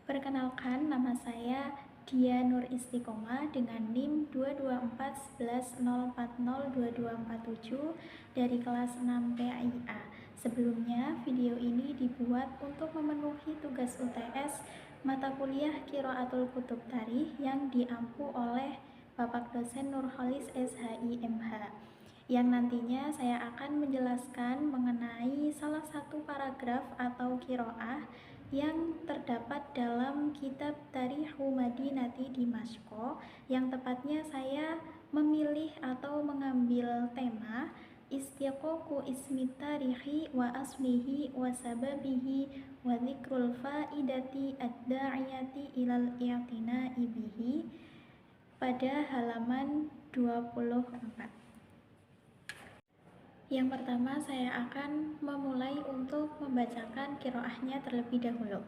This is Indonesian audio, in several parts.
Perkenalkan, nama saya Dia Nur Istiqomah dengan NIM 22411040224 dari kelas 6 PAIA. Sebelumnya, video ini dibuat untuk memenuhi tugas UTS mata kuliah Qiraatul Kutub Tarikh yang diampu oleh Bapak dosen Nurholis SHI MH, yang nantinya saya akan menjelaskan mengenai salah satu paragraf atau qiraah yang terdapat dalam kitab Tarikhu Madinati Dimashq, yang tepatnya saya memilih atau mengambil tema istiqaqu ismi tarihi wa aslihi wa sababihi wa dzikrul faidati ad-da'iyati ilal i'tina'i bihi pada halaman 24. Yang pertama, saya akan memulai untuk membacakan qiraahnya terlebih dahulu.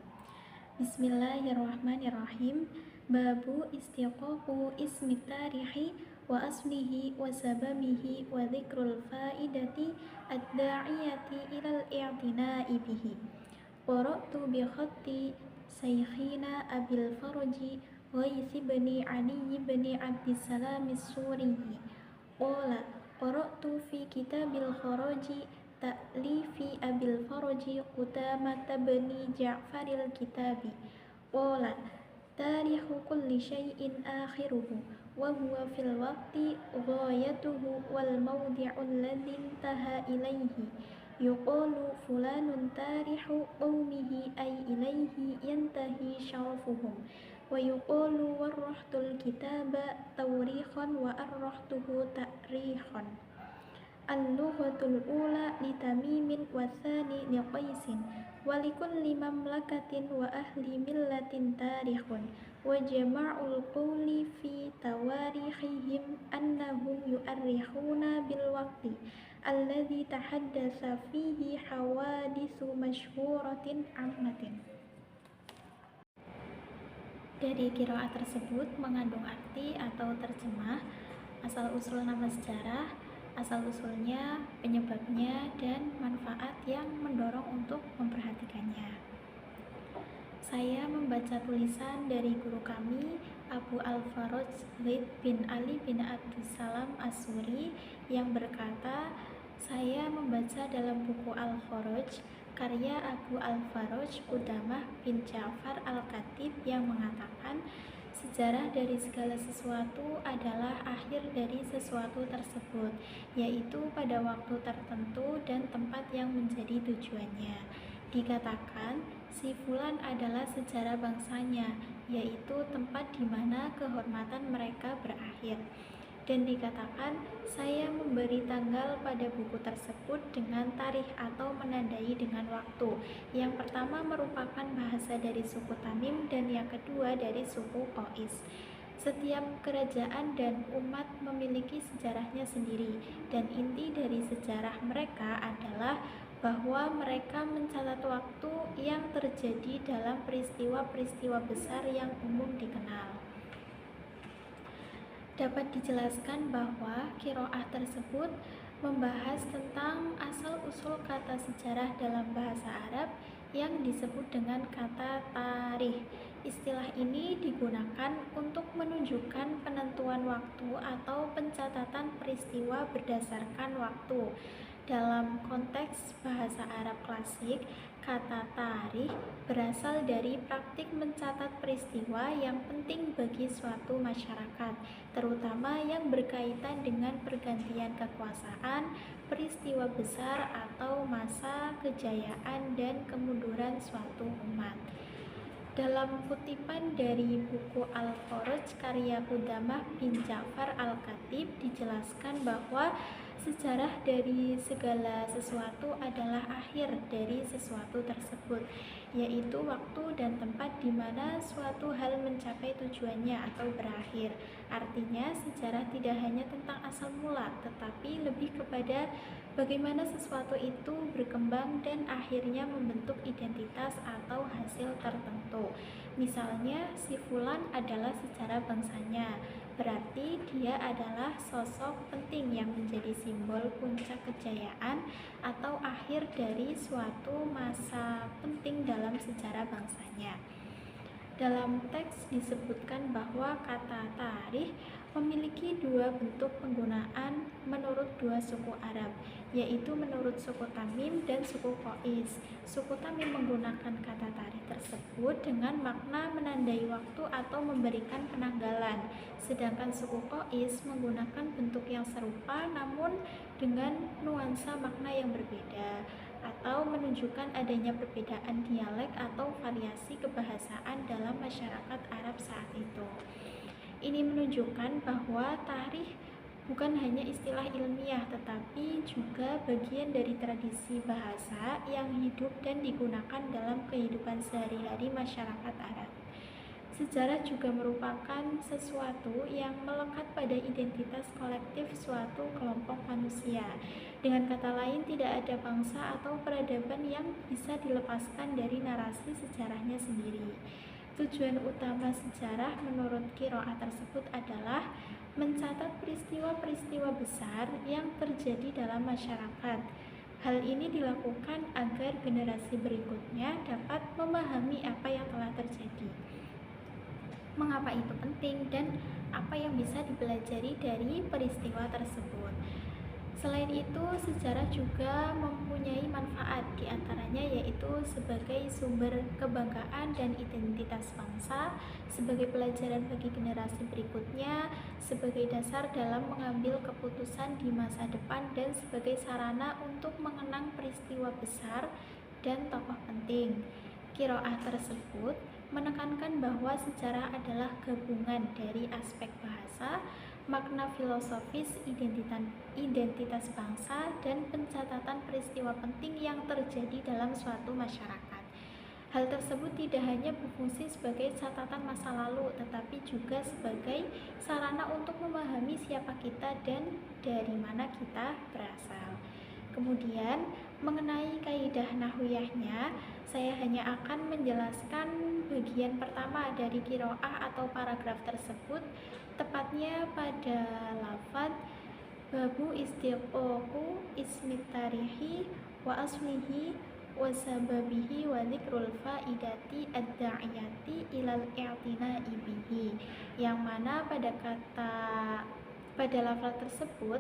Bismillahirrahmanirrahim. Babu istiqaqu ismi tarihi wa aslihi wa sababihi wa dzikrul faidati ad-da'iyati ilal i'tina'i bihi. Qara'tu bi khatti saykhina Abil Farji Ghaits bin Ali bin Abdissalam as-Suriyi. Qala qara'tu fi kitabil kharaji ta'lifi Abil Farji Qudamah bin Ja'faril Kitabi. Qala tarikhu kulli syai'in akhiruhu wa huwa fil waqti ghayatuhu wal mawdi'u alladhi intaha ilayhi. Yuqalu fulanun tarihu qawmihi ay ilayhi yantahi syarafuhum. Wa yuqalu warrahtul kitaba tawrikhan wa arrahtuhu ta'rikhan. Al-lughatul ula li Tamimin wa tsani li Qaisin wa likulli mamlakatin wa ahli millatin tarikhun. Wa jama'ul qawli fi tawarikhihim annahum yu'arrikhuna bil waqti alladhi tahaddatsa fihi hawaditsu masyhuratin ammatin. Dari qiraat tersebut mengandung arti atau terjemah, asal-usul nama sejarah, asal-usulnya, penyebabnya, dan manfaat yang mendorong untuk memperhatikannya. Saya membaca tulisan dari guru kami, Abu Al-Faraj Ghaits bin Ali bin Abdissalam As-Suri, yang berkata, saya membaca dalam buku Al-Kharaj karya Abu Al-Faraj Qudamah bin Ja'far Al-Khatib yang mengatakan, sejarah dari segala sesuatu adalah akhir dari sesuatu tersebut, yaitu pada waktu tertentu dan tempat yang menjadi tujuannya. Dikatakan, si fulan adalah sejarah bangsanya, yaitu tempat di mana kehormatan mereka berakhir. Dan dikatakan, saya memberi tanggal pada buku tersebut dengan tarikh atau menandai dengan waktu. Yang pertama merupakan bahasa dari suku Tamim dan yang kedua dari suku Qais. Setiap kerajaan dan umat memiliki sejarahnya sendiri, dan inti dari sejarah mereka adalah bahwa mereka mencatat waktu yang terjadi dalam peristiwa-peristiwa besar yang umum dikenal. Dapat dijelaskan bahwa qiraah tersebut membahas tentang asal-usul kata sejarah dalam bahasa Arab yang disebut dengan kata tarikh. Istilah ini digunakan untuk menunjukkan penentuan waktu atau pencatatan peristiwa berdasarkan waktu. Dalam konteks bahasa Arab klasik, kata tarikh berasal dari praktik mencatat peristiwa yang penting bagi suatu masyarakat, terutama yang berkaitan dengan pergantian kekuasaan, peristiwa besar, atau masa kejayaan dan kemunduran suatu umat. Dalam kutipan dari buku Al-Kharaj karya Qudamah bin Ja'far Al-Khatib dijelaskan bahwa sejarah dari segala sesuatu adalah akhir dari sesuatu tersebut, yaitu waktu dan tempat di mana suatu hal mencapai tujuannya atau berakhir. Artinya, sejarah tidak hanya tentang asal mula, tetapi lebih kepada bagaimana sesuatu itu berkembang dan akhirnya membentuk identitas atau hasil tertentu. Misalnya, si fulan adalah sejarah bangsanya, berarti dia adalah sosok penting yang menjadi simbol puncak kejayaan atau akhir dari suatu masa penting dalam sejarah bangsanya. Dalam teks disebutkan bahwa kata tarikh memiliki dua bentuk penggunaan menurut dua suku Arab, yaitu menurut suku Tamim dan suku Qais. Suku Tamim menggunakan kata tarikh tersebut dengan makna menandai waktu atau memberikan penanggalan, sedangkan suku Qais menggunakan bentuk yang serupa namun dengan nuansa makna yang berbeda, atau menunjukkan adanya perbedaan dialek atau variasi kebahasaan dalam masyarakat Arab saat itu. Ini menunjukkan bahwa tarikh bukan hanya istilah ilmiah, tetapi juga bagian dari tradisi bahasa yang hidup dan digunakan dalam kehidupan sehari-hari masyarakat Arab. Sejarah juga merupakan sesuatu yang melekat pada identitas kolektif suatu kelompok manusia. Dengan kata lain, tidak ada bangsa atau peradaban yang bisa dilepaskan dari narasi sejarahnya sendiri. Tujuan utama sejarah menurut qiraah tersebut adalah mencatat peristiwa-peristiwa besar yang terjadi dalam masyarakat. Hal ini dilakukan agar generasi berikutnya dapat memahami apa yang telah terjadi, mengapa itu penting, dan apa yang bisa dipelajari dari peristiwa tersebut. Selain itu, sejarah juga mempunyai manfaat, diantaranya yaitu sebagai sumber kebanggaan dan identitas bangsa, sebagai pelajaran bagi generasi berikutnya, sebagai dasar dalam mengambil keputusan di masa depan, dan sebagai sarana untuk mengenang peristiwa besar dan tokoh penting. Qiraah tersebut menekankan bahwa sejarah adalah gabungan dari aspek bahasa, makna filosofis, identitas bangsa, dan pencatatan peristiwa penting yang terjadi dalam suatu masyarakat. Hal tersebut tidak hanya berfungsi sebagai catatan masa lalu, tetapi juga sebagai sarana untuk memahami siapa kita dan dari mana kita berasal. Kemudian, mengenai kaidah nahwiyahnya, saya hanya akan menjelaskan bagian pertama dari qiraah atau paragraf tersebut, tepatnya pada lafaz babu istiqoqu ismit tarihi wa aslihi wa sababihi wa dzikrul faidati ad-da'iyati ilal i'tina'i bihi, yang mana pada lafaz tersebut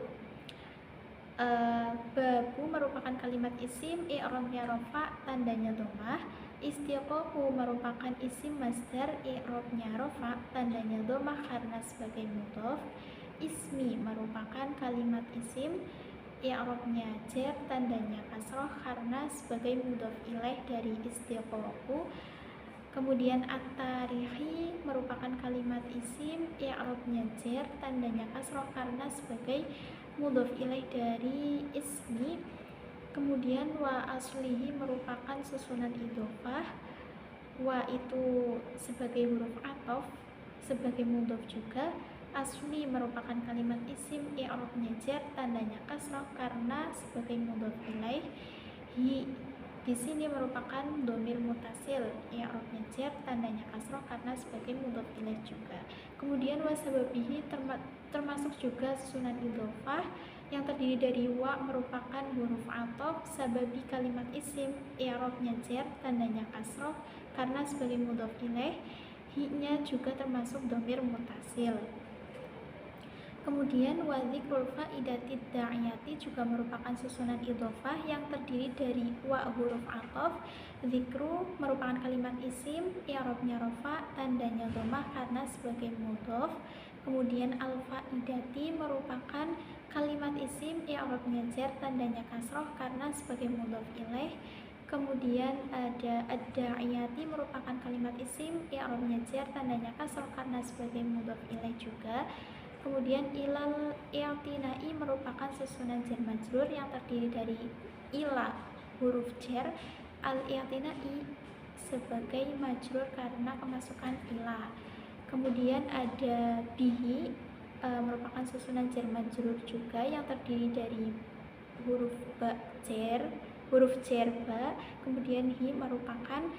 babu merupakan kalimat isim, i'rabnya rafa, tandanya dhammah. Istiqoqu merupakan isim masdar, i'rabnya rafa, tandanya dhammah karena sebagai mudhof. Ismi merupakan kalimat isim, i'rabnya jar, tandanya kasroh karena sebagai mudhof ilaih dari istiqoqu. Kemudian at-tarikhi merupakan kalimat isim, i'rabnya jar, tandanya kasroh karena sebagai mudhof ilaih dari ismi. Kemudian wa aslihi merupakan susunan idhofah, wa itu sebagai huruf athof sebagai mudhof juga. Asli merupakan kalimat isim, i'rabnya jar, tandanya kasroh karena sebagai mudhof ilaih. Hi di sini merupakan dhamir mutasil, i'rabnya jar, tandanya kasroh karena sebagai mudhof ilaih juga. Kemudian wasababihi termasuk juga susunan idhofah yang terdiri dari wa merupakan huruf athof, sababi kalimat isim, i'rabnya jar, tandanya kasroh karena sebagai mudhof ilaih. Hi-nya juga termasuk dhamir mutasil. Kemudian wa dzikrul faidati da'iyati juga merupakan susunan idhofah yang terdiri dari wa huruf athof, dzikru merupakan kalimat isim, i'rabnya rafa, tandanya dhammah karena sebagai mudhof. Kemudian al-faidati merupakan kalimat isim, i'rabnya jar, tandanya kasroh karena sebagai mudhof ilaih. Kemudian ada ad-da'iyati merupakan kalimat isim, i'rabnya jar, tandanya kasroh karena sebagai mudhof ilaih juga. Kemudian ilal i'tina'i merupakan susunan jar majrur yang terdiri dari ila huruf jar, al-i'tina'i sebagai majrur karena kemasukan ila. Kemudian ada bihi merupakan susunan jar majrur juga yang terdiri dari huruf jar ba. Kemudian hi merupakan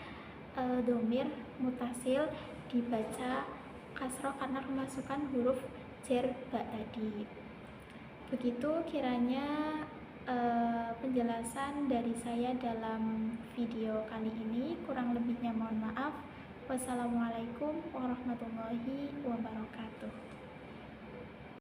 dhamir mutasil dibaca kasroh karena kemasukan huruf jar ba tadi. Begitu kiranya penjelasan dari saya dalam video kali ini, kurang lebihnya mohon maaf. Wassalamualaikum warahmatullahi wabarakatuh.